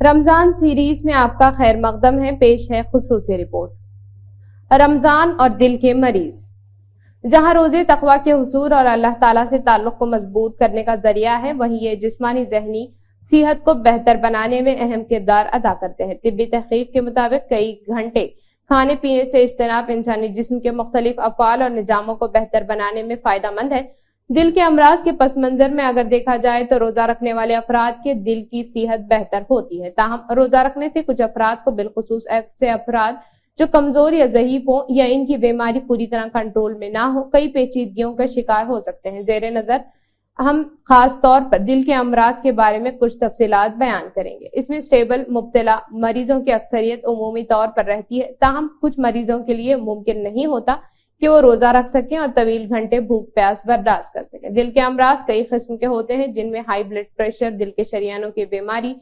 رمضان series میں آپ کا خیر مقدم ہے، پیش ہے خصوصی رپورٹ۔ رمضان اور دل کے مریض، جہاں روزے تقویٰ کے حصول اور اللہ تعالیٰ سے تعلق کو مضبوط کرنے کا ذریعہ ہے، وہیں یہ جسمانی ذہنی صحت کو بہتر بنانے میں اہم کردار ادا کرتے ہیں۔ طبی تحقیق کے مطابق کئی گھنٹے کھانے پینے سے اجتناب انسانی جسم کے مختلف افعال اور نظاموں کو بہتر بنانے میں فائدہ مند ہے۔ دل کے امراض کے پس منظر میں اگر دیکھا جائے تو روزہ رکھنے والے افراد کے دل کی صحت بہتر ہوتی ہے، تاہم روزہ رکھنے سے کچھ افراد کو، بالخصوص ایسے افراد جو کمزور یا ضعیف ہوں یا ان کی بیماری پوری طرح کنٹرول میں نہ ہو، کئی پیچیدگیوں کا شکار ہو سکتے ہیں۔ زیر نظر ہم خاص طور پر دل کے امراض کے بارے میں کچھ تفصیلات بیان کریں گے۔ اس میں اسٹیبل مبتلا مریضوں کی اکثریت عمومی طور پر رہتی ہے، تاہم کچھ مریضوں کے لیے ممکن نہیں ہوتا کہ وہ روزہ رکھ سکیں اور طویل گھنٹے بھوک پیاس برداشت کر سکیں۔ دل کے امراض کئی قسم کے ہوتے ہیں، جن میں ہائی بلڈ پریشر، دل کے شریانوں کی بیماری،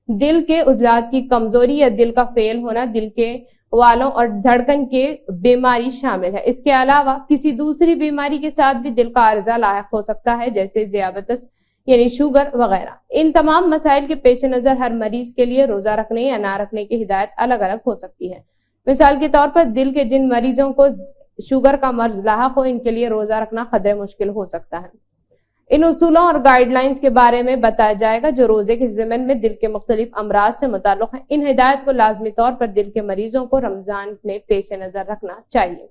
دل کے عضلات کی کمزوری یا دل کا فیل ہونا، دل کے والوں اور دھڑکن کے بیماری شامل ہے۔ اس کے علاوہ کسی دوسری بیماری کے ساتھ بھی دل کا عارضہ لاحق ہو سکتا ہے، جیسے ذیابیطس یعنی شوگر وغیرہ۔ ان تمام مسائل کے پیش نظر ہر مریض کے لیے روزہ رکھنے یا نہ رکھنے کی ہدایت الگ الگ ہو سکتی ہے۔ مثال کے طور پر دل کے جن مریضوں کو شوگر کا مرض لاحق ہو، ان کے لیے روزہ رکھنا قدرے مشکل ہو سکتا ہے۔ ان اصولوں اور گائیڈ لائنز کے بارے میں بتایا جائے گا جو روزے کے ضمن میں دل کے مختلف امراض سے متعلق ہیں۔ ان ہدایت کو لازمی طور پر دل کے مریضوں کو رمضان میں پیش نظر رکھنا چاہیے۔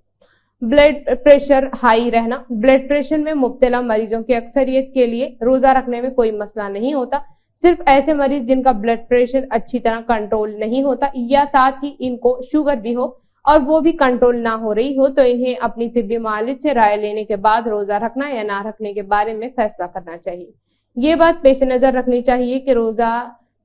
بلڈ پریشر ہائی رہنا، بلڈ پریشر میں مبتلا مریضوں کی اکثریت کے لیے روزہ رکھنے میں کوئی مسئلہ نہیں ہوتا۔ صرف ایسے مریض جن کا بلڈ پریشر اچھی طرح کنٹرول نہیں ہوتا یا ساتھ ہی ان کو شوگر بھی ہو اور وہ بھی کنٹرول نہ ہو رہی ہو، تو انہیں اپنی طبی معالج سے رائے لینے کے بعد روزہ رکھنا یا نہ رکھنے کے بارے میں فیصلہ کرنا چاہیے۔ یہ بات پیش نظر رکھنی چاہیے کہ روزہ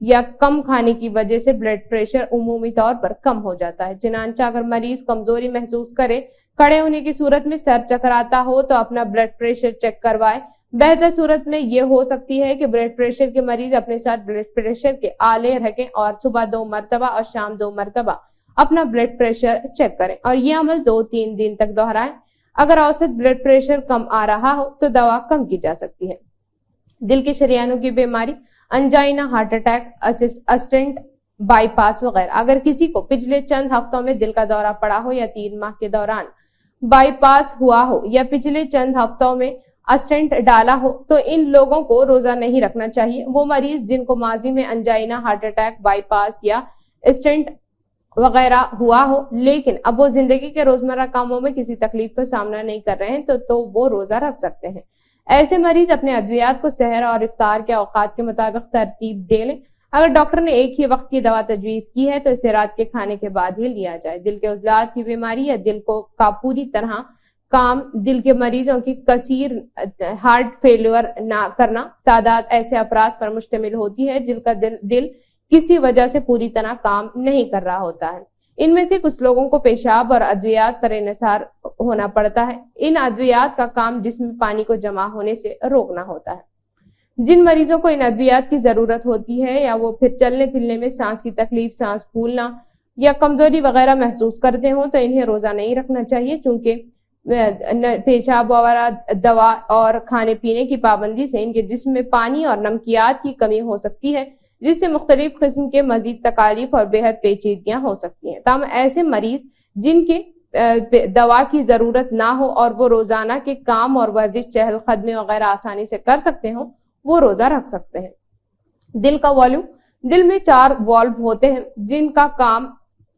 یا کم کھانے کی وجہ سے بلڈ پریشر عمومی طور پر کم ہو جاتا ہے۔ چنانچہ اگر مریض کمزوری محسوس کرے، کھڑے ہونے کی صورت میں سر چکراتا ہو تو اپنا بلڈ پریشر چیک کروائے۔ بہتر صورت میں یہ ہو سکتی ہے کہ بلڈ پریشر کے مریض اپنے ساتھ بلڈ پریشر کے آلے رکھیں اور صبح 2 مرتبہ اور شام 2 مرتبہ اپنا بلڈ پریشر چیک کریں اور یہ عمل 2-3 دن تک دہرائیں۔ اگر اوسط بلڈ پریشر کم آ رہا ہو تو دوا کم کی جا سکتی ہے۔ دل کے شریانوں کی بیماری، angina, heart attack, stunt, by پاس وغیرہ۔ اگر کسی کو پچھلے چند ہفتوں میں دل کا دورہ پڑا ہو یا 3 ماہ کے دوران بائی پاس ہوا ہو یا پچھلے چند ہفتوں میں اسٹنٹ ڈالا ہو تو ان لوگوں کو روزہ نہیں رکھنا چاہیے۔ وہ مریض جن کو ماضی میں انجائنا، ہارٹ اٹیک، بائی پاس یا اسٹنٹ وغیرہ ہوا ہو لیکن اب وہ زندگی کے روزمرہ کاموں میں کسی تکلیف کا سامنا نہیں کر رہے ہیں تو وہ روزہ رکھ سکتے ہیں۔ ایسے مریض اپنے ادویات کو سحر اور افطار کے اوقات کے مطابق ترتیب دے لیں۔ اگر ڈاکٹر نے ایک ہی وقت کی دوا تجویز کی ہے تو اسے رات کے کھانے کے بعد ہی لیا جائے۔ دل کے عضلات کی بیماری یا دل کا پوری طرح کام، دل کے مریضوں کی کثیر ہارٹ فیلور نہ کرنا تعداد ایسے افراد پر مشتمل ہوتی ہے جن کا دل کسی وجہ سے پوری طرح کام نہیں کر رہا ہوتا ہے۔ ان میں سے کچھ لوگوں کو پیشاب اور ادویات پر انحصار ہونا پڑتا ہے۔ ان ادویات کا کام جسم میں پانی کو جمع ہونے سے روکنا ہوتا ہے۔ جن مریضوں کو ان ادویات کی ضرورت ہوتی ہے یا وہ پھر چلنے پھرنے میں سانس کی تکلیف، سانس پھولنا یا کمزوری وغیرہ محسوس کرتے ہوں تو انہیں روزہ نہیں رکھنا چاہیے، چونکہ پیشاب وغیرہ دوا اور کھانے پینے کی پابندی سے ان کے جسم میں پانی اور نمکیات کی کمی ہو سکتی ہے، جس سے مختلف قسم کے مزید تکالیف اور بے حد پیچیدگیاں ہو سکتی ہیں۔ تاہم ایسے مریض جن کے دوا کی ضرورت نہ ہو اور وہ روزانہ کے کام اور ورزش، چہل قدمی وغیرہ آسانی سے کر سکتے ہوں، وہ روزہ رکھ سکتے ہیں۔ دل کا والو، دل میں 4 والو ہوتے ہیں جن کا کام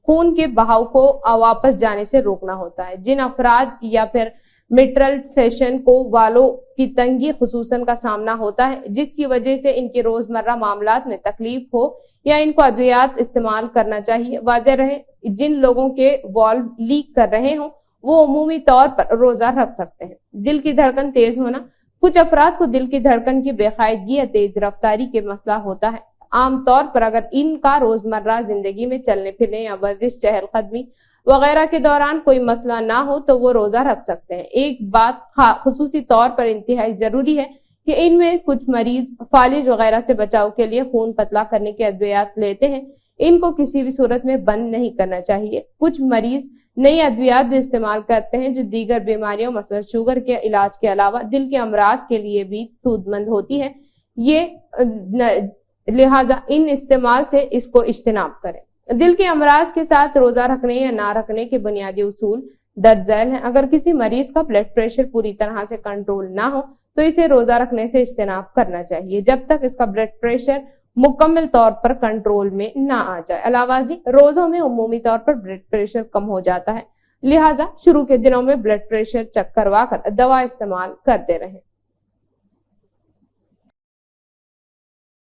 خون کے بہاؤ کو واپس جانے سے روکنا ہوتا ہے۔ جن افراد یا پھر میٹرل سیشن کو والوں کی تنگی خصوصاً کا سامنا ہوتا ہے، جس کی وجہ سے ان کے روزمرہ معاملات میں تکلیف ہو یا ان کو ادویات استعمال کرنا چاہیے، واضح رہے جن لوگوں کے والو لیک کر رہے ہوں وہ عمومی طور پر روزہ رکھ سکتے ہیں۔ دل کی دھڑکن تیز ہونا، کچھ افراد کو دل کی دھڑکن کی بے قاعدگی یا تیز رفتاری کے مسئلہ ہوتا ہے۔ عام طور پر اگر ان کا روزمرہ زندگی میں چلنے پھرنے یا ورزش، چہل قدمی وغیرہ کے دوران کوئی مسئلہ نہ ہو تو وہ روزہ رکھ سکتے ہیں۔ ایک بات خصوصی طور پر انتہائی ضروری ہے کہ ان میں کچھ مریض فالج وغیرہ سے بچاؤ کے لیے خون پتلا کرنے کے ادویات لیتے ہیں، ان کو کسی بھی صورت میں بند نہیں کرنا چاہیے۔ کچھ مریض نئی ادویات بھی استعمال کرتے ہیں جو دیگر بیماریوں مثلا شوگر کے علاج کے علاوہ دل کے امراض کے لیے بھی سود مند ہوتی ہے۔ یہ لہٰذا ان استعمال سے اس کو اجتناب کریں۔ دل کے امراض کے ساتھ روزہ رکھنے یا نہ رکھنے کے بنیادی اصول درج ذیل ہیں۔ اگر کسی مریض کا بلڈ پریشر پوری طرح سے کنٹرول نہ ہو تو اسے روزہ رکھنے سے اجتناب کرنا چاہیے جب تک اس کا بلڈ پریشر مکمل طور پر کنٹرول میں نہ آ جائے۔ علاوہ ازیں روزوں میں عمومی طور پر بلڈ پریشر کم ہو جاتا ہے، لہٰذا شروع کے دنوں میں بلڈ پریشر چیک کروا کر دوا استعمال کرتے رہیں۔